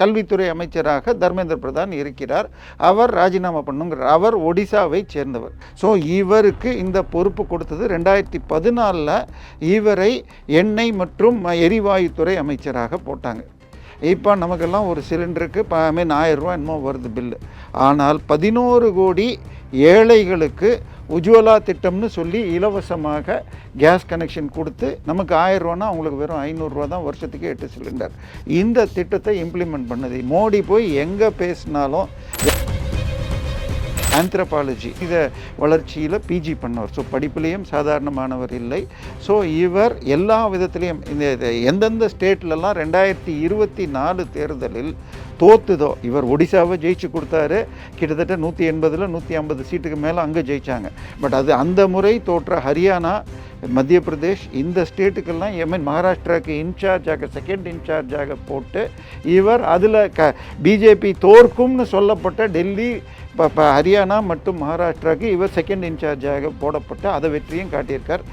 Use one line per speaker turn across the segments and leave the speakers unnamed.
கல்வித்துறை அமைச்சராக தர்மேந்திர பிரதான் இருக்கிறார். அவர் ராஜினாமா பண்ணுங்கிறார். அவர் ஒடிசாவை சேர்ந்தவர். ஸோ இவருக்கு இந்த பொறுப்பு கொடுத்தது 2014 இவரை எண்ணெய் மற்றும் எரிவாயுத்துறை அமைச்சராக போட்டாங்க. இப்போ நமக்கெல்லாம் ஒரு சிலிண்டருக்கு 1000 ரூபா என்னமோ வருது பில்லு. ஆனால் 11 கோடி ஏழைகளுக்கு உஜ்வலா திட்டம்னு சொல்லி இலவசமாக கேஸ் கனெக்ஷன் கொடுத்து நமக்கு 1000 ரூபானா அவங்களுக்கு வெறும் 500 ரூபா தான் வருஷத்துக்கு 8 சிலிண்டர். இந்த திட்டத்தை இம்ப்ளிமெண்ட் பண்ணது மோடி. போய் எங்கே பேசினாலும் ஆந்த்ரோபாலஜி இதை வளர்ச்சியில் பிஜி பண்ணவர். ஸோ படிப்புலேயும் சாதாரணமானவர் இல்லை. ஸோ இவர் எல்லா விதத்துலேயும் இந்த எந்தெந்த ஸ்டேட்லலாம் 2024 தேர்தலில் தோத்துதோ, இவர் ஒடிசாவை ஜெயிச்சு கொடுத்தாரு. கிட்டத்தட்ட 180 150 சீட்டுக்கு மேலே அங்கே ஜெயித்தாங்க. பட் அது அந்த முறை தோற்ற ஹரியானா, மத்திய பிரதேஷ், இந்த ஸ்டேட்டுக்கெல்லாம் மகாராஷ்டிராவுக்கு இன்சார்ஜாக செகண்ட் இன்சார்ஜாக போட்டு இவர் அதில் பிஜேபி தோற்கும்னு சொல்லப்பட்ட டெல்லி, ஹரியானா மற்றும் மகாராஷ்டிராவுக்கு இவர் செகண்ட் இன்சார்ஜாக போடப்பட்டு அதை வெற்றியும் காட்டியிருக்கார்.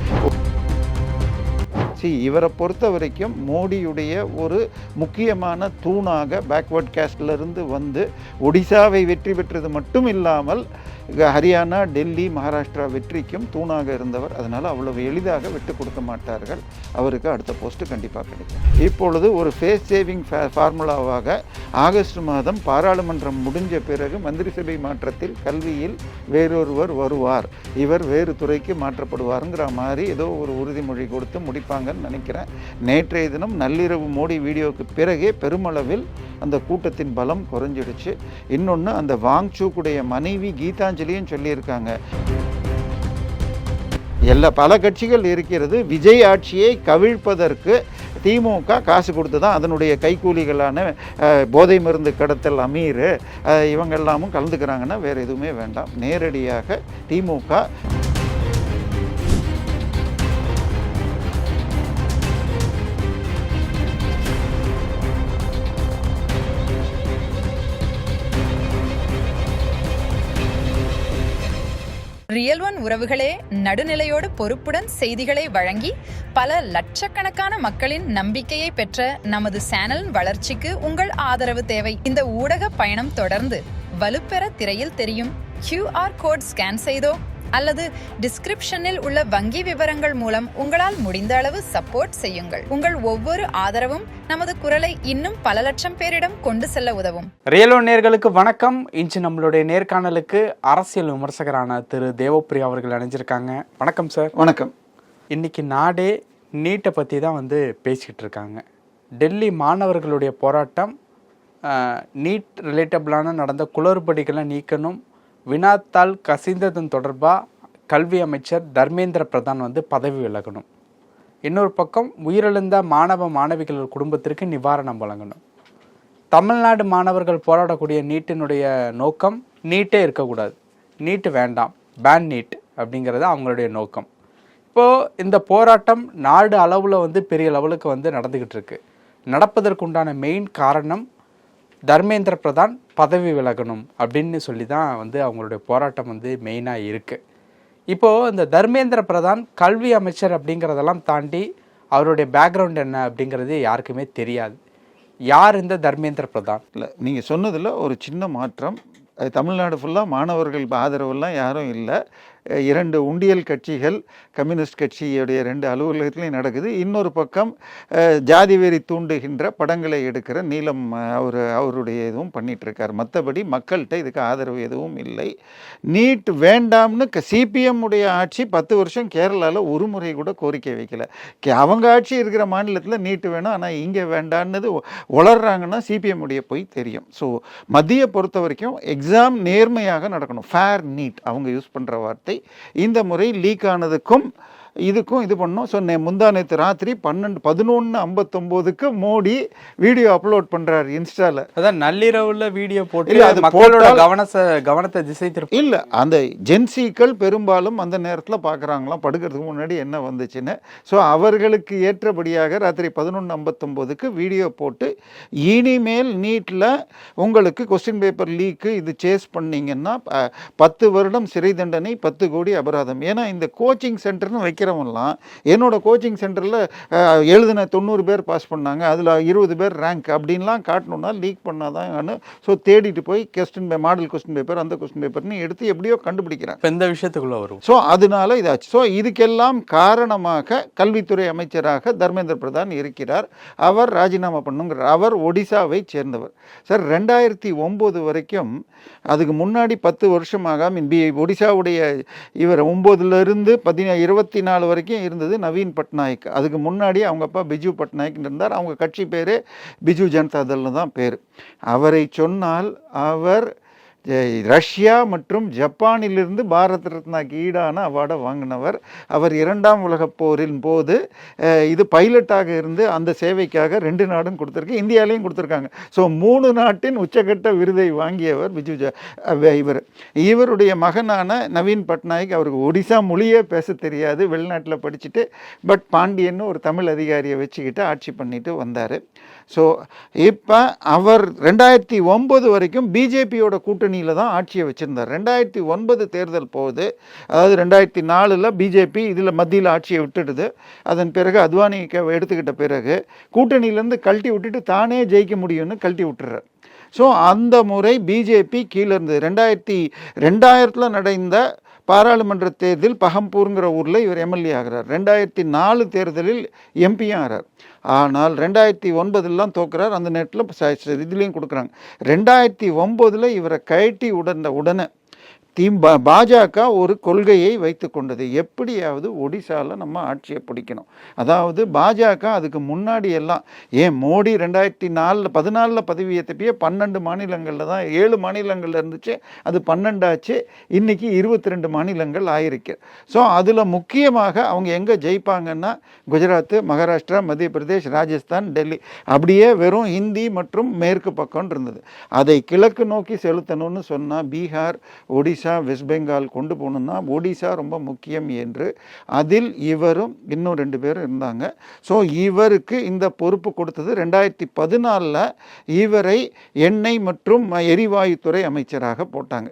இவரை பொறுத்த வரைக்கும் மோடியுடைய ஒரு முக்கியமான தூணாக பேக்வர்ட் கேஸ்டிலிருந்து வந்து ஒடிசாவை வெற்றி பெற்றது மட்டும் இல்லாமல் ஹரியானா, டெல்லி, மகாராஷ்டிரா வெற்றிக்கும் தூணாக இருந்தவர். அதனால் அவ்வளவு எளிதாக விட்டு கொடுக்க மாட்டார்கள். அவருக்கு அடுத்த போஸ்ட்டு கண்டிப்பாக கிடைக்கும். இப்பொழுது ஒரு ஃபேஸ் சேவிங் ஃபார்முலாவாக ஆகஸ்ட் மாதம் பாராளுமன்றம் முடிஞ்ச பிறகு மந்திரி சபை மாற்றத்தில் கல்வியில் வேறொருவர் வருவார், இவர் வேறு துறைக்கு மாற்றப்படுவாருங்கிற மாதிரி ஏதோ ஒரு உறுதிமொழி கொடுத்து முடிப்பாங்கன்னு நினைக்கிறேன். நேற்றைய தினம் நள்ளிரவு மோடி வீடியோவுக்கு பிறகே பெருமளவில் அந்த கூட்டத்தின் பலம் குறைஞ்சிடுச்சு. இன்னொன்று, அந்த வாங்சூக்குடைய மனைவி கீதாஞ்சலியும் சொல்லியிருக்காங்க, பல கட்சிகள் இருக்கிறது, விஜய் ஆட்சியை கவிழ்ப்பதற்கு திமுக காசு கொடுத்து தான் அதனுடைய கைக்கூலிகளான போதை மருந்து கடத்தல் அமீர் இவங்கெல்லாமும் கலந்துக்கிறாங்கன்னா வேறு எதுவுமே வேண்டாம். நேரடியாக திமுக
ரியல் ஒன் உறவுகளே, நடுநிலையோடு பொறுப்புடன் செய்திகளை வழங்கி பல லட்சக்கணக்கான மக்களின் நம்பிக்கையை பெற்ற நமது சேனலின் வளர்ச்சிக்கு உங்கள் ஆதரவு தேவை. இந்த ஊடக பயணம் தொடர்ந்து வலுப்பெற திரையில் தெரியும் QR கோட் ஸ்கேன் செய்தோ அல்லது டிஸ்கிரிப்ஷனில் உள்ள வங்கி விவரங்கள் மூலம் உங்களால் முடிந்த அளவு சப்போர்ட் செய்யுங்கள். உங்கள் ஒவ்வொரு ஆதரவும் நமது குரலை இன்னும் பல லட்சம் பேரிடம் கொண்டு செல்ல உதவும்.
ரியல் ஒன் நேயர்களுக்கு வணக்கம். இன்று நம்மளுடைய நேர்காணலுக்கு அரசியல் விமர்சகரான திரு தேவப்பிரியா அவர்கள் அணிஞ்சிருக்காங்க. வணக்கம் சார்.
வணக்கம்.
இன்னைக்கு நாடே நீட்டை பற்றி தான் பேசிக்கிட்டு இருக்காங்க. டெல்லி மாணவர்களுடைய போராட்டம், நீட் ரிலேட்டபிளான நடந்த குளறுபடிகளை நீக்கணும், வினாத்தாள் கசிந்ததன் தொடர்பாக கல்வி அமைச்சர் தர்மேந்திர பிரதான் பதவி விலகணும், இன்னொரு பக்கம் உயிரிழந்த மாணவ மாணவிகள் குடும்பத்திற்கு நிவாரணம் வழங்கணும். தமிழ்நாடு மாணவர்கள் போராடக்கூடிய நீட்டினுடைய நோக்கம் நீட்டே இருக்கக்கூடாது, நீட்டு வேண்டாம், பேன் நீட் அப்படிங்கிறது அவங்களுடைய நோக்கம். இப்போது இந்த போராட்டம் நாடு அளவில் பெரிய லெவலுக்கு நடந்துக்கிட்டு இருக்கு. நடப்பதற்குண்டான மெயின் காரணம் தர்மேந்திர பிரதான் பதவி விலகணும் அப்படின்னு சொல்லி தான் அவங்களுடைய போராட்டம் மெயினாக இருக்குது. இப்போது இந்த தர்மேந்திர பிரதான் கல்வி அமைச்சர் அப்படிங்கிறதெல்லாம் தாண்டி அவருடைய பேக்ரவுண்ட் என்ன அப்படிங்கிறது யாருக்குமே தெரியாது. யார் இந்த தர்மேந்திர பிரதான்?
இல்லை, நீங்கள் சொன்னதில் ஒரு சின்ன மாற்றம். தமிழ்நாடு ஃபுல்லாக மாணவர்கள் ஆதரவெல்லாம் யாரும் இல்லை. 2 உண்டியல் கட்சிகள், கம்யூனிஸ்ட் கட்சியுடைய 2 அலுவலகத்துலையும் நடக்குது. இன்னொரு பக்கம் ஜாதி வெறி தூண்டுகின்ற படங்களை எடுக்கிற நீலம் அவருடைய எதுவும் பண்ணிகிட்ருக்கார். மற்றபடி மக்கள்கிட்ட இதுக்கு ஆதரவு எதுவும் இல்லை. நீட் வேண்டாம்னு சிபிஎம் உடைய ஆட்சி 10 வருஷம் கேரளாவில் ஒரு முறை கூட கோரிக்கை வைக்கல. அவங்க ஆட்சி இருக்கிற மாநிலத்தில் நீட்டு வேணும், ஆனால் இங்கே வேண்டான்னு உளர்றாங்கன்னா சிபிஎம் உடைய போய் தெரியும். ஸோ மத்திய பொறுத்த வரைக்கும் எக்ஸாம் நேர்மையாக நடக்கணும், ஃபேர் நீட் அவங்க யூஸ் பண்ணுற வார்த்தை. இந்த முறை லீக் ஆனதுக்கும் இதுக்கும் இது பண்ணோம். ஸோ முந்தா நேற்று ராத்திரி 11:59 மோடி வீடியோ அப்லோட் பண்ணுறாரு இன்ஸ்டாவில்.
அதான் நள்ளிரவுல வீடியோ போட்டு அது மக்களோட கவனத்தை திசை திருப்பி
இல்லை, அந்த ஜென்சிக்கள் பெரும்பாலும் அந்த நேரத்தில் பார்க்குறாங்களாம் படுக்கிறதுக்கு முன்னாடி என்ன வந்துச்சுன்னு. ஸோ அவர்களுக்கு ஏற்றபடியாக ராத்திரி 11:59 வீடியோ போட்டு இனிமேல் நீட்டில் உங்களுக்கு கொஸ்டின் பேப்பர் லீக்கு இது சேஸ் பண்ணிங்கன்னா 10 வருடம் சிறை தண்டனை, 10 கோடி அபராதம். ஏன்னா இந்த கோச்சிங் சென்டர்னு வைக்கிற படிக்கிறவங்கலாம் என்னோடய கோச்சிங் சென்டரில் எழுதின 90 பேர் பாஸ் பண்ணாங்க, அதில் 20 பேர் ரேங்க் அப்படின்லாம் காட்டணுன்னா லீக் பண்ணால் தான். ஸோ தேடிட்டு போய் மாடல் கொஸ்டின் பேப்பர் அந்த கொஸ்டின் பேப்பர்னு எடுத்து எப்படியோ கண்டுபிடிக்கிறாங்க.
இப்போ இந்த விஷயத்துக்குள்ளே வரும்.
ஸோ அதனால இதாச்சு. ஸோ இதுக்கெல்லாம் காரணமாக கல்வித்துறை அமைச்சராக தர்மேந்திர பிரதான் இருக்கிறார். அவர் ராஜினாமா பண்ணுங்கிறார். அவர் ஒடிசாவை சேர்ந்தவர். சார் 2009 வரைக்கும், அதுக்கு முன்னாடி 10 வருஷமாக ஒடிசாவுடைய இவர் 9லேருந்து 24 வரைக்கும் இருந்தது நவீன் பட்நாயக். அதுக்கு முன்னாடி அவங்க அப்பா பிஜு பட்நாயக் இருந்தார். அவங்க கட்சி பேர் பிஜு ஜனதா தள்னு தான் பேர். அவரை சொன்னால் அவர் ரஷ்யா மற்றும் ஜப்பானிலிருந்து பாரத் ரத்னாக்கு ஈடான அவார்டை வாங்கினவர். அவர் 2ஆம் உலகப் போரின் போது இது பைலட்டாக இருந்து அந்த சேவைக்காக 2 நாடும் கொடுத்துருக்கு, இந்தியாவிலையும் கொடுத்துருக்காங்க. ஸோ 3 நாட்டின் உச்சகட்ட விருதை வாங்கியவர் இவருடைய மகனான நவீன் பட்நாயக். அவருக்கு ஒடிசா மொழியே பேச தெரியாது, வெளிநாட்டில் படிச்சுட்டு பட் பாண்டியன்னு ஒரு தமிழ் அதிகாரியை வச்சுக்கிட்டு ஆட்சி பண்ணிட்டு வந்தார். ஸோ இப்போ அவர் 2009 வரைக்கும் பிஜேபியோட கூட்டணியில் தான் ஆட்சியை வச்சுருந்தார். 2009 தேர்தல் போகுது, அதாவது 2004 பிஜேபி இதில் மத்தியில் ஆட்சியை விட்டுடுது. அதன் பிறகு அத்வானி எடுத்துக்கிட்ட பிறகு கூட்டணியிலேருந்து கழட்டி விட்டுட்டு தானே ஜெயிக்க முடியும்னு கழட்டி விட்டுறார். ஸோ அந்த முறை பிஜேபி கீழே இருந்தது. 2000 நடந்த பாராளுமன்ற தேர்தல் பகம்பூருங்கிற ஊரில் இவர் எம்எல்ஏ ஆகிறார். 2004 தேர்தலில் எம்பியும் ஆகிறார். ஆனால் 2009 தோக்குறார். அந்த நேரத்தில் இதுலேயும் கொடுக்குறாங்க. 2009 இவரை கழட்டி உடனே பாஜக ஒரு கொள்கையை வைத்து கொண்டது, எப்படியாவது ஒடிசாவில் நம்ம ஆட்சியை பிடிக்கணும். அதாவது பாஜக அதுக்கு முன்னாடி எல்லாம் மோடி 2014 பதவியேற்றப்பயே 12 மாநிலங்களில் தான், 7 மாநிலங்களில் இருந்துச்சு, அது 12 ஆச்சு, இன்றைக்கி 22 மாநிலங்கள் ஆயிருக்கு. ஸோ அதில் முக்கியமாக அவங்க எங்கே ஜெயிப்பாங்கன்னா குஜராத், மகாராஷ்டிரா, மத்திய பிரதேஷ், ராஜஸ்தான், டெல்லி, அப்படியே வெறும் ஹிந்தி மற்றும் மேற்கு பக்கம் இருந்தது. அதை கிழக்கு நோக்கி செலுத்தணும்னு சொன்னால் பீகார், ஒடிசா, வெஸ்ட் பெங்கால் கொண்டு போகணுன்னா ஒடிசா ரொம்ப முக்கியம் என்று அதில் இவரும் இன்னும் 2 பேரும் இருந்தாங்க. ஸோ இவருக்கு இந்த பொறுப்பு கொடுத்தது. 2014 இவரை எண்ணெய் மற்றும் எரிவாயுத்துறை அமைச்சராக போட்டாங்க.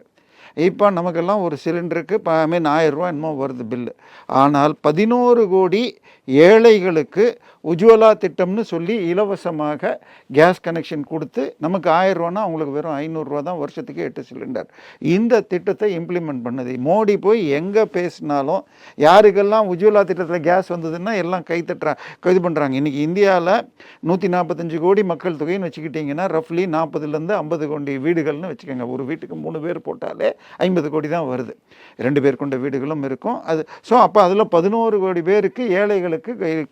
இப்போ நமக்கெல்லாம் ஒரு சிலிண்டருக்கு 1000 ரூபா என்னமோ வருது பில்லு. ஆனால் 11 கோடி ஏழைகளுக்கு உஜ்வலா திட்டம்னு சொல்லி இலவசமாக கேஸ் கனெக்ஷன் கொடுத்து நமக்கு 1000 ரூபானா அவங்களுக்கு வெறும் 500 ரூபா தான் வருஷத்துக்கு 8 சிலிண்டர். இந்த திட்டத்தை இம்ப்ளிமெண்ட் பண்ணது மோடி. போய் எங்கே பேசினாலும் யாருக்கெல்லாம் உஜ்வலா திட்டத்தில் கேஸ் வந்ததுன்னா எல்லாம் இது பண்ணுறாங்க. இன்றைக்கி இந்தியாவில் 145 கோடி மக்கள் தொகைன்னு வச்சுக்கிட்டிங்கன்னா ரஃப்லி 40லேருந்து 50 கோடி வீடுகள்னு வச்சுக்கோங்க. ஒரு வீட்டுக்கு 3 பேர் போட்டாலே 50 கோடி தான் வருது. 2 பேர் கொண்ட வீடுகளும் இருக்கும் அது. ஸோ அப்போ அதில் 11 கோடி பேருக்கு ஏழைகளுக்கு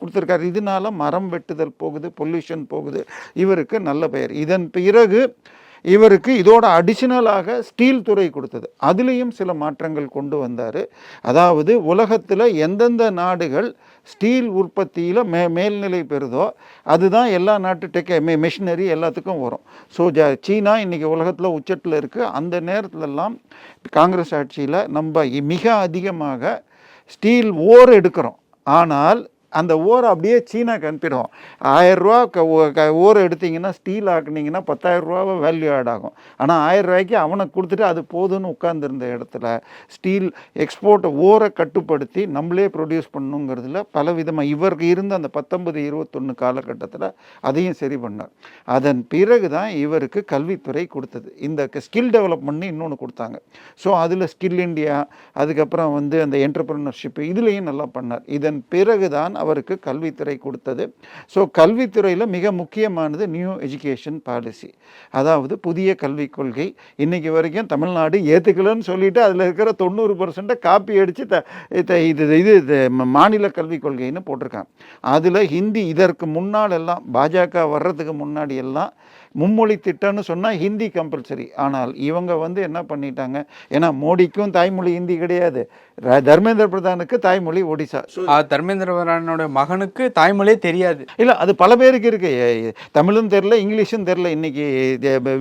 கொடுத்துருக்காரு. இதனால மரம் வெட்டுதல் போகுது, பொல்யூஷன் போகுது. இவருக்கு நல்ல பெயர். இதன் பிறகு இவருக்கு இதோட அடிஷனலாக ஸ்டீல் துறை கொடுத்தது. அதுலேயும் சில மாற்றங்கள் கொண்டு வந்தார். அதாவது உலகத்தில் எந்தெந்த நாடுகள் ஸ்டீல் உற்பத்தியில் மேல்நிலை பெறுதோ அதுதான் எல்லா நாட்டு மெஷினரி எல்லாத்துக்கும் வரும். ஸோ சீனா இன்றைக்கி உலகத்தில் உச்சத்தில் இருக்குது. அந்த நேரத்துலலாம் காங்கிரஸ் ஆட்சியில் நம்ம மிக அதிகமாக ஸ்டீல் ஓர் எடுக்கிறோம். ஆனால் அந்த ஓரை அப்படியே சீனாக்கு அனுப்பிடுவோம். 1000 ரூபா ஓரை எடுத்திங்கன்னா ஸ்டீல் ஆக்குனிங்கன்னா 10,000 ரூபாவை வேல்யூ ஆட் ஆகும். ஆனால் 1000 ரூபாய்க்கு அவனுக்கு கொடுத்துட்டு அது போதுன்னு உட்கார்ந்துருந்த இடத்துல ஸ்டீல் எக்ஸ்போர்ட்டை ஓரை கட்டுப்படுத்தி நம்மளே ப்ரொடியூஸ் பண்ணணுங்கிறதுல பலவிதமாக இவருக்கு இருந்த அந்த 1921 காலகட்டத்தில் அதையும் சரி பண்ணார். அதன் பிறகு தான் இவருக்கு கல்வித்துறை கொடுத்தது. இந்த ஸ்கில் டெவலப்மெண்ட்னு இன்னொன்று கொடுத்தாங்க. ஸோ அதில் ஸ்கில் இண்டியா, அதுக்கப்புறம் அந்த என்டர்பிரினர்ஷிப், இதுலேயும் நல்லா பண்ணார். இதன் பிறகு தான் அவருக்கு கல்வித்துறை கொடுத்தது. ஸோ கல்வித்துறையில் மிக முக்கியமானது நியூ எஜுகேஷன் பாலிசி, அதாவது புதிய கல்விக் கொள்கை. இன்றைக்கி வரைக்கும் தமிழ்நாடு ஏற்றுக்கலன்னு சொல்லிட்டு அதில் இருக்கிற 90% காப்பி அடித்து இது மாநில கல்விக் கொள்கைன்னு போட்டிருக்காங்க. அதில் ஹிந்தி இதற்கு முன்னால் எல்லாம் பாஜக வர்றதுக்கு முன்னாடி எல்லாம் மும்மொழி திட்டம்னு சொன்னால் ஹிந்தி கம்பல்சரி. ஆனால் இவங்க என்ன பண்ணிட்டாங்க, ஏன்னா மோடிக்கும் தாய்மொழி ஹிந்தி கிடையாது, தர்மேந்திர பிரதானுக்கு தாய்மொழி ஒடிசா.
தர்மேந்திர பிரதானோட மகனுக்கு தாய்மொழியே தெரியாது.
இல்லை, அது பல பேருக்கு இருக்கு. தமிழும் தெரில, இங்கிலீஷும் தெரில. இன்னைக்கு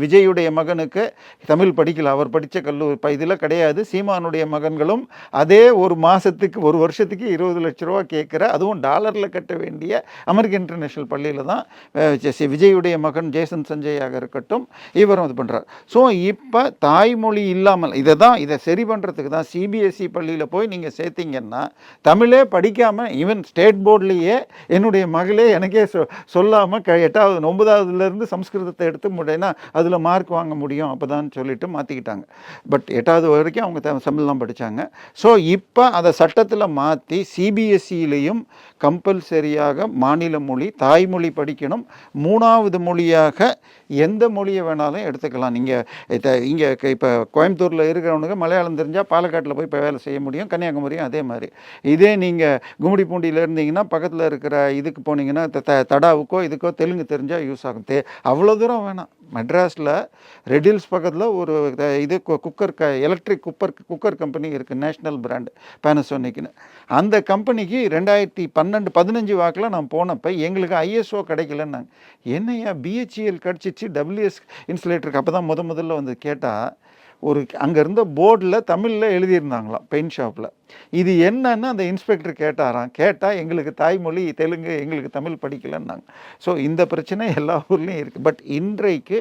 விஜயுடைய மகனுக்கு தமிழ் படிக்கல, அவர் படித்த கல்லூரி இதில் கிடையாது. சீமானுடைய மகன்களும் அதே ஒரு மாதத்துக்கு ஒரு வருஷத்துக்கு 20 லட்ச ரூபா கேட்குற, அதுவும் டாலரில் கட்ட வேண்டிய அமெரிக்கன் இன்டர்நேஷ்னல் பள்ளியில் தான் விஜயுடைய மகன் ஜேசன் சஞ்சயாக இருக்கட்டும், இவரும் இது பண்ணுறார். ஸோ இப்போ தாய்மொழி இல்லாமல் இதை சரி பண்ணுறதுக்கு தான் சிபிஎஸ்சி பள்ளியில் போய் நீங்கள் சேர்த்தீங்கன்னா தமிழே படிக்காமல், ஈவன் ஸ்டேட் போர்ட்லேயே என்னுடைய மகளே எனக்கே சொல்லாமல் 8வது 9வதுலேருந்து சம்ஸ்கிருதத்தை எடுத்து முடியும்னா அதில் மார்க் வாங்க முடியும் அப்போ தான் சொல்லிட்டு மாற்றிக்கிட்டாங்க. பட் 8வது வரைக்கும் அவங்க தமிழ் தான் படித்தாங்க. ஸோ இப்போ அதை சட்டத்தில் மாற்றி சிபிஎஸ்சியிலையும் கம்பல்சரியாக மாநில மொழி தாய்மொழி படிக்கணும். 3வது மொழியாக எந்த மொழியை வேணாலும் எடுத்துக்கலாம். நீங்கள் இங்கே இப்போ கோயம்புத்தூரில் இருக்கிறவனுக்கு மலையாளம் தெரிஞ்சால் பாலக்காட்டில் போய் இப்போ வேலை செய்ய முடியும், கன்னியாகுமரியும் அதே மாதிரி. இதே நீங்கள் கும்மிடிப்பூண்டியில் இருந்தீங்கன்னா பக்கத்தில் இருக்கிற இதுக்கு போனீங்கன்னா தடாவுக்கோ இதுக்கோ தெலுங்கு தெரிஞ்சால் யூஸ் ஆகும். அவ்வளோ தூரம் வேணாம். மெட்ராஸில் ரெடில்ஸ் பக்கத்தில் ஒரு இது குக்கர் எலக்ட்ரிக் குக்கர் கம்பெனி இருக்குது, நேஷ்னல் பிராண்டு பேனசோனிக்னு. அந்த கம்பெனிக்கு 2015 வாக்கில் நான் போனப்போ எங்களுக்கு ஐஎஸ்ஓ கிடைக்கலன்னாங்க. என்னையா பிஹெச்இஎல் கிடச்சிச்சு, டபிள்யூஎஸ் இன்சுலேட்டருக்கு அப்போ தான் முதல்ல வந்து கேட்டால் அங்கே இருந்த போர்டில் தமிழில் எழுதியிருந்தாங்களாம் பெயிண்ட் ஷாப்பில். இது என்னன்னு அந்த இன்ஸ்பெக்டர் கேட்டால் எங்களுக்கு தாய்மொழி தெலுங்கு, எங்களுக்கு தமிழ் படிக்கலைன்னாங்க. ஸோ இந்த பிரச்சனை எல்லா ஊர்லேயும் இருக்குது. பட் இன்றைக்கு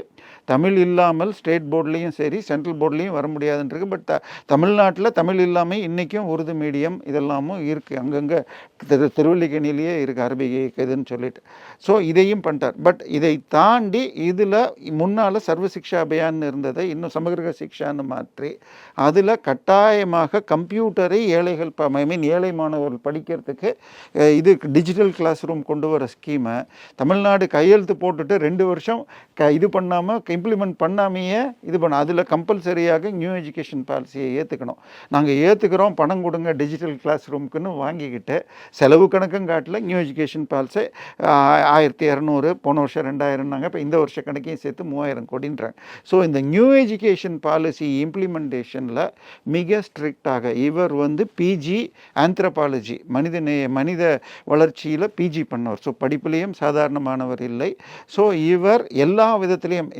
தமிழ் இல்லாமல் ஸ்டேட் போர்ட்லேயும் சரி சென்ட்ரல் போர்ட்லேயும் வர முடியாதுன்றது. பட் தமிழ்நாட்டில் தமிழ் இல்லாமல் இன்றைக்கும் உருது மீடியம் இதெல்லாமும் இருக்குது. அங்கங்கே திருவல்லிக்கேணிலேயே இருக்குது அரபிக் இதுன்னு சொல்லிட்டு. ஸோ இதையும் பண்ணிட்டார். பட் இதை தாண்டி இதில் முன்னால் சர்வ சிக்ஷா அபியான் இருந்ததை இன்னும் சமகிர சிக்ஷான்னு மாற்றி அதில் கட்டாயமாக கம்ப்யூட்டரை ஏழை மாணவர்கள் படிக்கிறதுக்கு இது டிஜிட்டல் கிளாஸ் ரூம் கொண்டு வர ஸ்கீமை தமிழ்நாடு கையெழுத்து போட்டுட்டு 2 வருஷம் இது பண்ணாமல் இம்ப்ளிமெண்ட் பண்ணாமையே அதில் கம்பல்சரியாக நியூ எஜுகேஷன் பாலிசியை ஏற்றுக்கணும். நாங்கள் ஏற்றுக்கிறோம், பணம் கொடுங்க டிஜிட்டல் கிளாஸ் ரூமுக்குன்னு வாங்கிக்கிட்டு செலவு கணக்கும் காட்டில் நியூ எஜுகேஷன் பாலிசி 1200, போன வருஷம் 2000, இப்போ இந்த வருஷ கணக்கையும் சேர்த்து 3000 கோடின்றாங்க. ஸோ இந்த நியூ எஜுகேஷன் பாலிசி இம்ப்ளிமெண்டேஷனில் மிக ஸ்ட்ரிக்டாக இவர் பிஜி ஆந்த்ரோபாலஜி மனித வளர்ச்சியில் பிஜி பண்ணவர். ஸோ படிப்புலேயும் சாதாரணமானவர் இல்லை. ஸோ இவர் எல்லா விதத்திலையும்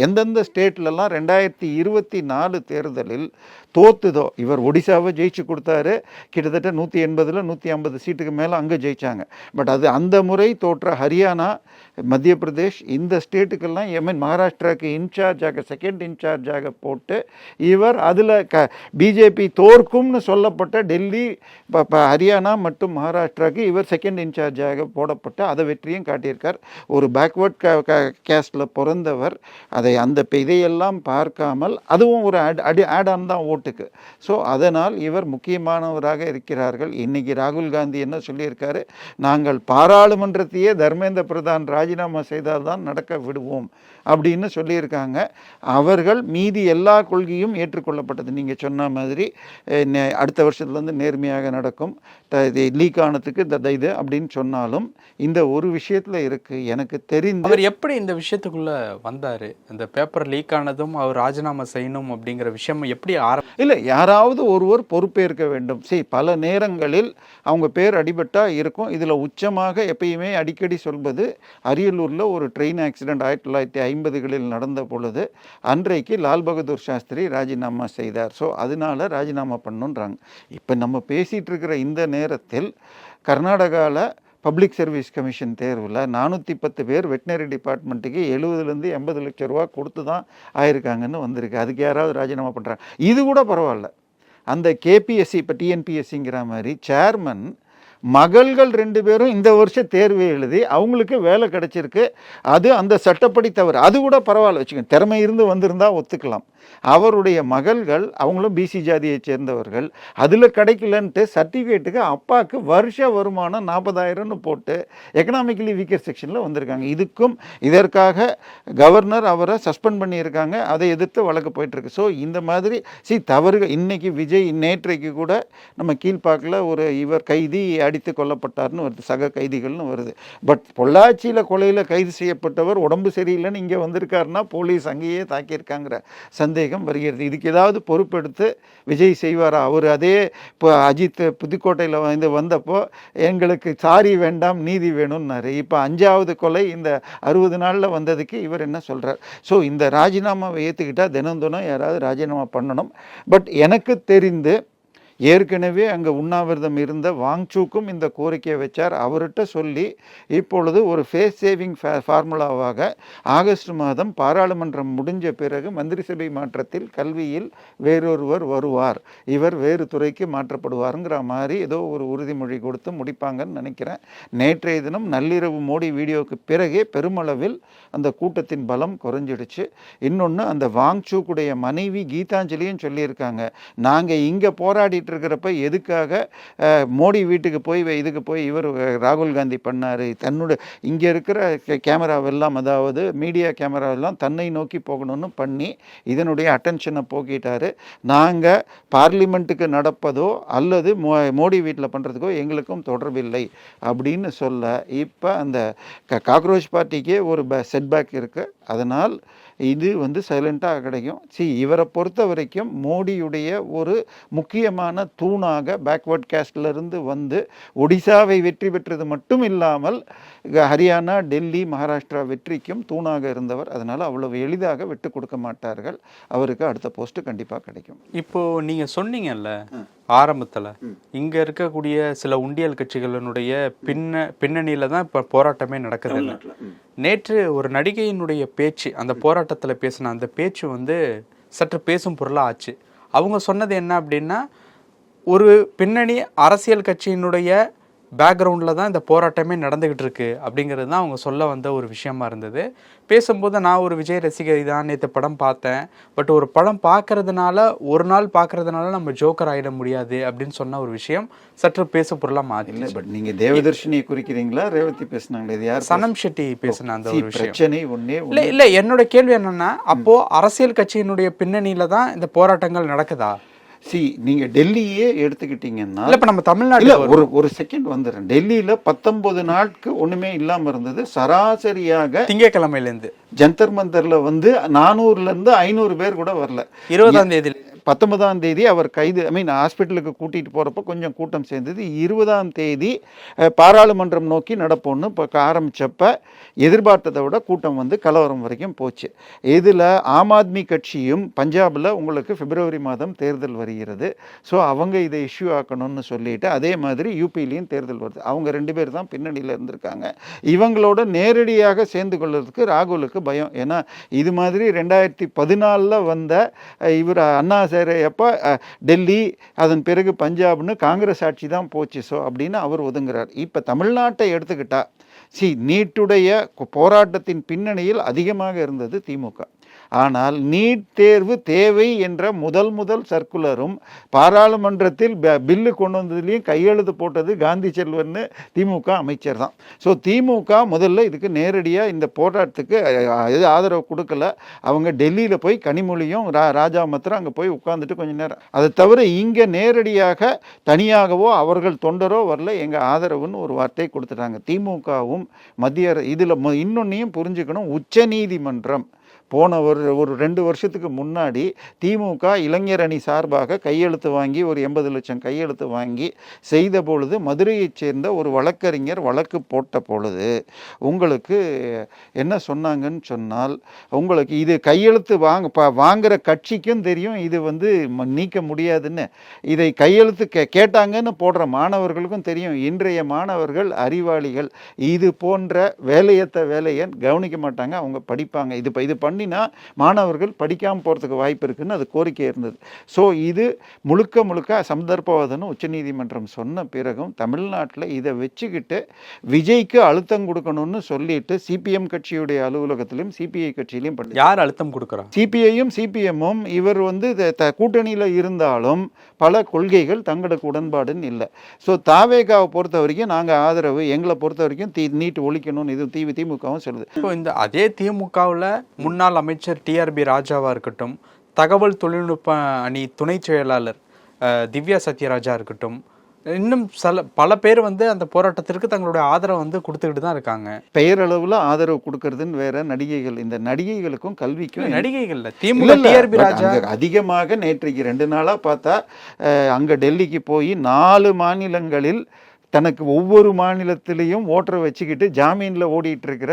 எந்தெந்த ஸ்டேட்லலாம் 2024 தேர்தலில் தோத்துதோ, இவர் ஒடிசாவை ஜெயிச்சு கொடுத்தாரு. கிட்டத்தட்ட 180 150 சீட்டுக்கு மேலே அங்கே ஜெயித்தாங்க. பட் அந்த முறை தோற்ற ஹரியானா, மத்திய பிரதேஷ் இந்த ஸ்டேட்டுக்கெல்லாம் மகாராஷ்டிராவுக்கு இன்சார்ஜாக செகண்ட் இன்சார்ஜாக போட்டு இவர் அதில் பிஜேபி தோற்கும்னு சொல்லப்பட்ட டெல்லி, ஹரியானா மற்றும் மகாராஷ்டிராவுக்கு இவர் செகண்ட் இன்சார்ஜாக போடப்பட்டு அதை வெற்றியும் காட்டியிருக்கார். ஒரு பேக்வர்ட் கேஸ்டில் பிறந்தவர். இதையெல்லாம் பார்க்காமல் அதுவும் ஒரு ஆடான் தான் ஓட்டுக்கு. ஸோ அதனால் இவர் முக்கியமானவராக இருக்கிறார்கள். இன்றைக்கி ராகுல் காந்தி என்ன சொல்லியிருக்காரு, நாங்கள் பாராளுமன்றத்தையே தர்மேந்திர பிரதான் ராஜினாமா செய்தால் தான் நடக்க விடுவோம் அப்படின்னு சொல்லியிருக்காங்க. அவர்கள் மீதி எல்லா கொள்கையும் ஏற்றுக்கொள்ளப்பட்டது. நீங்கள் சொன்ன மாதிரி அடுத்த வருஷத்துலேருந்து நேர்மையாக நடக்கும், லீக் ஆனதுக்கு இது அப்படின்னு சொன்னாலும் இந்த ஒரு விஷயத்தில் இருக்குது. எனக்கு தெரிந்து
அவர் எப்படி இந்த விஷயத்துக்குள்ளே வந்தார், இந்த பேப்பர் லீக் ஆனதும் அவர் ராஜினாமா செய்யணும் அப்படிங்கிற விஷயம் எப்படி
இல்லை, யாராவது ஒருவர் பொறுப்பேற்க வேண்டும். பல நேரங்களில் அவங்க பேர் அடிபட்டால் இருக்கும். இதில் உச்சமாக எப்பயுமே அடிக்கடி சொல்வது, அரியலூரில் ஒரு ட்ரெயின் ஆக்சிடெண்ட் 1950களில் நடந்த பொழுது அன்றைக்கு லால் பகதூர் சாஸ்திரி ராஜினாமா செய்தார். ஸோ அதனால ராஜினாமா பண்ணுன்றாங்க. இப்போ நம்ம பேசிகிட்டு இருக்கிற இந்த நேரத்தில் கர்நாடகாவில் பப்ளிக் சர்வீஸ் கமிஷன் தேர்வில் 410 பேர் வெட்டினரி டிபார்ட்மெண்ட்டுக்கு 70 80 லட்சம் ரூபா கொடுத்து தான் ஆயிருக்காங்கன்னு வந்திருக்கு. அதுக்கு யாராவது ராஜினாமா பண்ணுறாங்க? இது கூட பரவாயில்ல. அந்த கேபிஎஸ்சி இப்போ டிஎன்பிஎஸ்சிங்கிற மாதிரி சேர்மன் மகள்கள் 2 பேரும் இந்த வருஷம் தேர்வை எழுதி அவங்களுக்கு வேலை கிடைச்சிருக்கு. அது அந்த சட்டப்படி தவறு. அது கூட பரவாயில்ல வச்சுக்கோங்க, திறமை இருந்து வந்திருந்தால் ஒத்துக்கலாம். அவருடைய மகள்கள் அவங்களும் பிசி ஜாதியை சேர்ந்தவர்கள், அதில் கிடைக்கலன்ட்டு சர்டிஃபிகேட்டுக்கு அப்பாவுக்கு வருஷ வருமானம் 40,000ன்னு போட்டு எக்கனாமிக்கலி வீக்கர் செக்ஷனில் வந்திருக்காங்க. இதற்காக கவர்னர் அவரை சஸ்பெண்ட் பண்ணியிருக்காங்க. அதை எதிர்த்து வழக்கு போயிட்டுருக்கு. ஸோ இந்த மாதிரி தவறுகள் இன்னைக்கு விஜய் நேற்றைக்கு கூட நம்ம கீழ்பாக்கில் இவர் கைதி அடித்து கொல்லப்பட்டார்னு வருது, சக கைதிகள்னு வருது. பட் பொள்ளாச்சியில் கொலையில் கைது செய்யப்பட்டவர் உடம்பு சரியில்லைன்னு இங்கே வந்திருக்காருன்னா போலீஸ் அங்கேயே தாக்கியிருக்காங்கிற சந்தேகம் வருகிறது. இதுக்கு ஏதாவது பொறுப்பெடுத்து விஜய் செய்வாரா? அவர் அதே இப்போ அஜித் புதுக்கோட்டையில் வந்தப்போ எங்களுக்கு சாரி வேண்டாம் நீதி வேணும்னாரு. இப்போ 5வது கொலை இந்த 60 நாளில் வந்ததுக்கு இவர் என்ன சொல்கிறார்? ஸோ இந்த ராஜினாமாவை ஏற்றுக்கிட்டால் தினம் யாராவது ராஜினாமா பண்ணணும். பட் எனக்கு தெரிந்து ஏற்கனவே அங்கே உண்ணாவிரதம் இருந்த வாங்சூக்கும் இந்த கோரிக்கையை வச்சார். அவர்கிட்ட சொல்லி இப்பொழுது ஒரு ஃபேஸ் சேவிங் ஃபார்முலாவாக ஆகஸ்ட் மாதம் பாராளுமன்றம் முடிஞ்ச பிறகு மந்திரி சபை மாற்றத்தில் கல்வியில் வேறொருவர் வருவார், இவர் வேறு துறைக்கு மாற்றப்படுவாருங்கிற மாதிரி ஏதோ ஒரு உறுதிமொழி கொடுத்து முடிப்பாங்கன்னு நினைக்கிறேன். நேற்றைய தினம் நள்ளிரவு மோடி வீடியோவுக்கு பிறகே பெருமளவில் அந்த கூட்டத்தின் பலம் குறைஞ்சிடுச்சு. இன்னொன்று, அந்த வாங்சூக்குடைய மனைவி கீதாஞ்சலியும் சொல்லியிருக்காங்க, நாங்கள் இங்கே போராடிட்டு இருக்கிறப்ப எதுக்காக மோடி வீட்டுக்கு போய் இதுக்கு போய் இவர் ராகுல் காந்தி பண்ணார், தன்னோட இங்கே இருக்கிற கேமராவெல்லாம், அதாவது மீடியா கேமராவெல்லாம் தன்னை நோக்கி போகணும்னு பண்ணி இதனுடைய அட்டென்ஷனை போக்கிட்டாரு. நாங்கள் பார்லிமெண்ட்டுக்கு நடப்பதோ அல்லது மோடி வீட்டில் பண்ணுறதுக்கோ எங்களுக்கும் தொடர்பில்லை அப்படின்னு சொல்ல இப்போ அந்த காக்ரோச் பார்ட்டிக்கே ஒரு செட்பேக் இருக்குது. அதனால் இது சைலண்ட்டாக கிடைக்கும். இவரை பொறுத்த வரைக்கும் மோடியுடைய ஒரு முக்கியமான தூணாக பேக்வர்ட் கேஸ்டிலிருந்து வந்து ஒடிசாவை வெற்றி பெற்றது மட்டும் இல்லாமல் ஹரியானா, டெல்லி, மகாராஷ்டிரா வெற்றிக்கும் தூணாக இருந்தவர். அதனால் அவ்வளவு எளிதாக விட்டு கொடுக்க மாட்டார்கள். அவருக்கு அடுத்த போஸ்ட்டு கண்டிப்பாக கிடைக்கும்.
இப்போது நீங்கள் சொன்னீங்கல்ல ஆரம்பத்தில், இங்கே இருக்கக்கூடிய சில உண்டியல் கட்சிகளினுடைய பின்னணியில் தான் இப்போ போராட்டமே நடக்குது. நேற்று ஒரு நடிகையினுடைய பேச்சு, அந்த போராட்டத்தில் பேசின அந்த பேச்சு சற்று பேசும் பொருளாக ஆச்சு. அவங்க சொன்னது என்ன அப்படின்னா, ஒரு பின்னணி அரசியல் கட்சியினுடைய பேக்ரவுண்டில் தான் இந்த போராட்டமே நடந்துக்கிட்டு இருக்கு அப்படிங்கிறது தான் அவங்க சொல்ல வந்த ஒரு விஷயமா இருந்தது. பேசும்போது நான் ஒரு விஜய் ரசிகை தான், நேற்று படம் பார்த்தேன், பட் ஒரு படம் பார்க்கறதுனால ஒரு நாள் பார்க்கறதுனால நம்ம ஜோக்கர் ஆகிட முடியாது அப்படின்னு சொன்ன ஒரு விஷயம் சற்று பேச பொருளாக மாறில்லை.
பட் நீங்கள் தேவதர்ஷினியை குறிக்கிறீங்களா, ரேவதி பேசுனாங்களே, இது யார்?
சனம் ஷெட்டி பேசின அந்த ஒரு
பிரச்சனை ஒன்றே
இல்லை. என்னோட கேள்வி என்னன்னா, அப்போ அரசியல் கட்சியினுடைய பின்னணியில தான் இந்த போராட்டங்கள் நடக்குதா?
நீங்கள் டெல்லியே எடுத்துக்கிட்டீங்கன்னா,
இப்போ நம்ம தமிழ்நாட்டில்
ஒரு செகண்ட் வந்துடுறேன். டெல்லியில் 19 நாட்கு ஒன்றுமே இல்லாமல் இருந்தது. சராசரியாக
திங்கக்கிழமையிலேருந்து
ஜந்தர் மந்தரில் 400லேருந்து 500 பேர் கூட வரல.
20ஆம் தேதி
19ஆம் தேதி அவர் கைது, ஹாஸ்பிட்டலுக்கு கூட்டிகிட்டு போகிறப்ப கொஞ்சம் கூட்டம் சேர்ந்தது. 20ஆம் தேதி பாராளுமன்றம் நோக்கி நடப்போன்னு இப்போ ஆரம்பித்தப்ப எதிர்பார்த்ததை விட கூட்டம் கலவரம் வரைக்கும் போச்சு. இதில் ஆம் ஆத்மி கட்சியும் பஞ்சாபில் உங்களுக்கு பிப்ரவரி மாதம் தேர்தல் வருகிறது. ஸோ அவங்க இதை இஷ்யூ ஆக்கணும்னு சொல்லிட்டு, அதே மாதிரி யூபிலையும் தேர்தல் வருது. அவங்க 2 பேர் தான் பின்னணியில் இருந்திருக்காங்க. இவங்களோட நேரடியாக சேர்ந்து கொள்வதற்கு ராகுலுக்கு பயம். ஏன்னா இது மாதிரி 2014 வந்த இவர் அண்ணா அப்போ டெல்லி, அதன் பிறகு பஞ்சாப்னு காங்கிரஸ் ஆட்சி தான் போச்சு. ஸோ அப்படின்னு அவர் ஒதுங்குறார். இப்போ தமிழ்நாட்டை எடுத்துக்கிட்டா, நீட்டுடைய போராட்டத்தின் பின்னணியில் அதிகமாக இருந்தது திமுக. ஆனால் நீட் தேர்வு தேவை என்ற முதல் சர்க்குலரும் பாராளுமன்றத்தில் பில்லு கொண்டு வந்ததுலேயும் கையெழுத்து போட்டது காந்தி செல்வன்னு திமுக அமைச்சர் தான். ஸோ திமுக முதல்ல இதுக்கு நேரடியாக இந்த போராட்டத்துக்கு ஆதரவு கொடுக்கல. அவங்க டெல்லியில் போய் கனிமொழியும் ராஜா மாத்திரம் அங்கே போய் உட்காந்துட்டு கொஞ்சம் நேரம், அதை தவிர இங்கே நேரடியாக தனியாகவோ அவர்கள் தொண்டரோ வரல, எங்கள் ஆதரவுன்னு ஒரு வார்த்தை கொடுத்துட்டாங்க. திமுகவும் மத்திய இதில் இன்னொன்னையும் புரிஞ்சுக்கணும், உச்சநீதிமன்றம் போன ஒரு 2 வருஷத்துக்கு முன்னாடி திமுக இளைஞர் அணி சார்பாக கையெழுத்து வாங்கி ஒரு 80 லட்சம் கையெழுத்து வாங்கி செய்த பொழுது, மதுரையைச் சேர்ந்த ஒரு வழக்கறிஞர் வழக்கு போட்ட பொழுது உங்களுக்கு என்ன சொன்னாங்கன்னு சொன்னால், உங்களுக்கு இது கையெழுத்து வாங்குகிற கட்சிக்கும் தெரியும் இது நீக்க முடியாதுன்னு. இதை கையெழுத்து கேட்டாங்கன்னு போடுற மாணவர்களுக்கும் தெரியும். இன்றைய மாணவர்கள் அறிவாளிகள், இது போன்ற வேலையை கவனிக்க மாட்டாங்க, அவங்க படிப்பாங்க. இது பண்ணினா மாணவர்கள் படிக்காமல் போகிறதுக்கு வாய்ப்பு இருக்குன்னு அது கோரிக்கை இருந்தது. ஸோ இது முழுக்க சந்தர்ப்பவாதம்னு உச்சநீதிமன்றம் சொன்ன பிறகும் தமிழ்நாட்டில் இதை வச்சுக்கிட்டு விஜய்க்கு அழுத்தம் கொடுக்கணும்னு சொல்லிட்டு சிபிஎம் கட்சியுடைய அலுவலகத்திலும் சிபிஐ கட்சியிலையும் பண்ணி,
யார் அழுத்தம் கொடுக்குறாங்க?
சிபிஐயும் சிபிஎம்மும். இவர் கூட்டணியில் இருந்தாலும் பல கொள்கைகள் தங்களுக்கு உடன்பாடுன்னு இல்லை. ஸோ தாவேகாவை பொறுத்த வரைக்கும் நாங்கள் ஆதரவு, எங்களை பொறுத்த வரைக்கும் நீட்டு ஒழிக்கணும்னு இது திமுகவும் சொல்லுது.
இப்போ இந்த அதே திமுகவில் முன்னாள் அமைச்சர் டிஆர்பி ராஜாவா இருக்கட்டும், தகவல் தொழில்நுட்ப அணி துணை செயலாளர் திவ்யா சத்யராஜா இருக்கட்டும், இன்னும் பல பேர் அந்த போராட்டத்திற்கு தங்களுடைய ஆதரவு கொடுத்துக்கிட்டு தான் இருக்காங்க.
பெயரளவில் ஆதரவு கொடுக்கறதுன்னு வேற, நடிகைகள், இந்த நடிகைகளுக்கும் கல்விக்கும்
நடிகைகள்ல திமுக டிஆர்பி ராஜா
அதிகமாக நேற்றைக்கு 2 நாளாக பார்த்தா அங்கே டெல்லிக்கு போய் 4 மாநிலங்களில் தனக்கு ஒவ்வொரு மாநிலத்திலையும் ஓட்டரை வச்சுக்கிட்டு ஜாமீனில் ஓடிட்டு இருக்கிற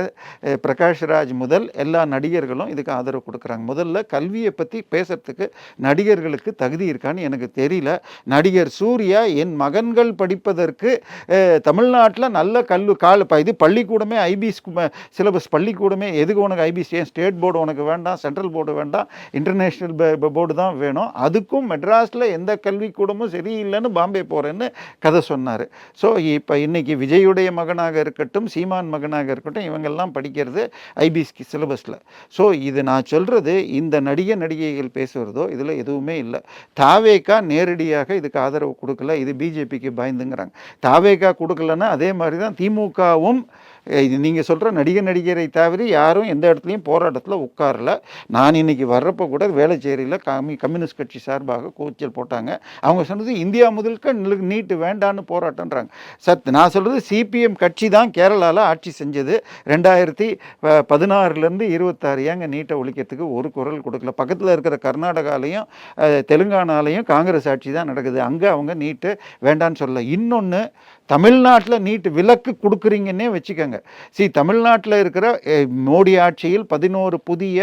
பிரகாஷ்ராஜ் முதல் எல்லா நடிகர்களும் இதுக்கு ஆதரவு கொடுக்குறாங்க. முதல்ல கல்வியை பற்றி பேசுறதுக்கு நடிகர்களுக்கு தகுதி இருக்கான்னு எனக்கு தெரியல. நடிகர் சூர்யா என் மகன்கள் படிப்பதற்கு தமிழ்நாட்டில் நல்ல இது பள்ளிக்கூடமே ஐபிஎஸ் சிலபஸ் பள்ளிக்கூடமே எதுக்கு உனக்கு ஐபிஎஸ், ஏன் ஸ்டேட் போர்டு உனக்கு வேண்டாம், சென்ட்ரல் போர்டு வேண்டாம், இன்டர்நேஷ்னல் போர்டு தான் வேணும், அதுக்கும் மெட்ராஸில் எந்த கல்விக்கூடமும் சரியில்லைன்னு பாம்பே போகிறேன்னு கதை சொன்னார். ஸோ இப்போ இன்றைக்கி விஜயுடைய மகனாக இருக்கட்டும், சீமான் மகனாக இருக்கட்டும், இவங்கெல்லாம் படிக்கிறது ஐபிஎஸ்கி சிலபஸில். ஸோ இது நான் சொல்கிறது இந்த நடிகைகள் பேசுகிறதோ இதில் எதுவுமே இல்லை. தாவேகா நேரடியாக இதுக்கு ஆதரவு கொடுக்கல, இது பிஜேபிக்கு பயந்துங்கிறாங்க. தாவேகா கொடுக்கலன்னா அதே மாதிரி தான் திமுகவும் நீங்கள் சொல்கிற நடிகரை தவிர யாரும் எந்த இடத்துலையும் போராட்டத்தில் உட்காரல. நான் இன்றைக்கி வர்றப்போ கூட வேளச்சேரியில் கம்யூனிஸ்ட் கட்சி சார்பாக கூச்சல் போட்டாங்க. அவங்க சொன்னது இந்தியா முழுக்க நீட்டு வேண்டான்னு போராட்டன்றாங்க. நான் சொல்கிறது சிபிஎம் கட்சி தான் கேரளாவில் ஆட்சி செஞ்சது 2016 26. ஏங்க நீட்டை ஒழிக்கிறதுக்கு ஒரு குரல் கொடுக்கல? பக்கத்தில் இருக்கிற கர்நாடகாலையும் தெலுங்கானாலையும் காங்கிரஸ் ஆட்சி தான் நடக்குது. அங்கே அவங்க நீட்டு வேண்டான்னு சொல்லலை. இன்னொன்று, தமிழ்நாட்டில் நீட்டு விலக்கு கொடுக்குறீங்கன்னே வச்சுக்கோங்க. தமிழ்நாட்டில் இருக்கிற மோடி ஆட்சியில் 11 புதிய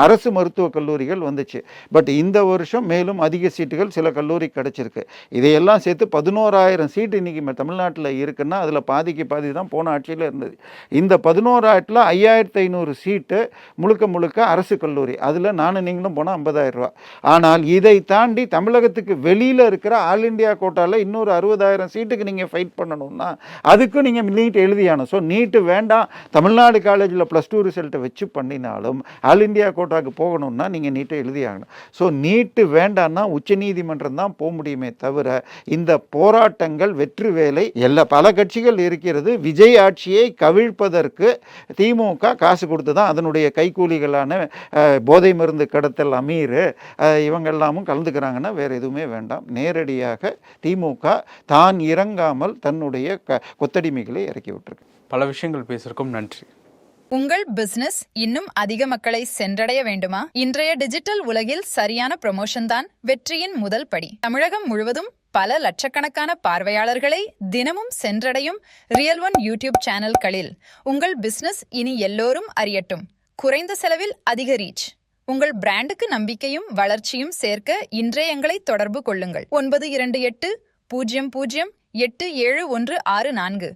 அரசு மருத்துவக் கல்லூரிகள் வந்துச்சு. பட் இந்த வருஷம் மேலும் அதிக சீட்டுகள் சில கல்லூரி கிடைச்சிருக்கு. இதையெல்லாம் சேர்த்து 11,000 சீட்டு இன்றைக்கி தமிழ்நாட்டில் இருக்குன்னா அதில் பாதிக்கு பாதி தான் போன ஆட்சியில் இருந்தது. இந்த 11,000 5,500 சீட்டு முழுக்க அரசு கல்லூரி. அதில் நானும் நீங்களும் போனால் 50,000 ரூபா. ஆனால் இதை தாண்டி தமிழகத்துக்கு வெளியில் இருக்கிற ஆல் இண்டியா கோட்டாவில் இன்னொரு 60,000 சீட்டுக்கு நீங்கள் ஃபைட் பண்ணணும்னா அதுக்கும் நீங்கள் நீட் எழுதியானோம். ஸோ நீட்டு வேண்டாம், தமிழ்நாடு காலேஜில் +2 ரிசல்ட்டை வச்சு பண்ணினாலும் ஆல் இண்டியா கோட்டாவுக்கு போகணும்னா நீங்கள் நீட்டை எழுதியாகணும். ஸோ நீட்டு வேண்டான்னா உச்சநீதிமன்றம் தான் போக முடியுமே தவிர இந்த போராட்டங்கள் வெற்றி வேலை பல கட்சிகள் இருக்கிறது. விஜய் ஆட்சியை கவிழ்ப்பதற்கு திமுக காசு கொடுத்து தான் அதனுடைய கைக்கூலிகளான போதை மருந்து கடத்தல் அமீர் இவங்கெல்லாமும் கலந்துக்கிறாங்கன்னா வேறு எதுவுமே வேண்டாம். நேரடியாக திமுக தான் இறங்காமல் தன்னுடைய கொத்தடிமைகளை இறக்கி விட்டுருக்கு.
பல விஷயங்கள் பேசுறதுக்கும் நன்றி.
உங்கள் பிசினஸ் இன்னும் அதிக மக்களை சென்றடைய வேண்டுமா? இன்றைய டிஜிட்டல் உலகில் சரியான ப்ரமோஷன் தான் வெற்றியின் முதல் படி. தமிழகம் முழுவதும் பல லட்சக்கணக்கான பார்வையாளர்களை தினமும் சென்றடையும் ரியல் ஒன் யூடியூப் சேனல்களில் உங்கள் பிசினஸ் இனி எல்லோரும் அறியட்டும். குறைந்த செலவில் அதிக ரீச். உங்கள் பிராண்டுக்கு நம்பிக்கையும் வளர்ச்சியும் சேர்க்க இன்றைய எங்களை தொடர்பு கொள்ளுங்கள். 928 00 8714.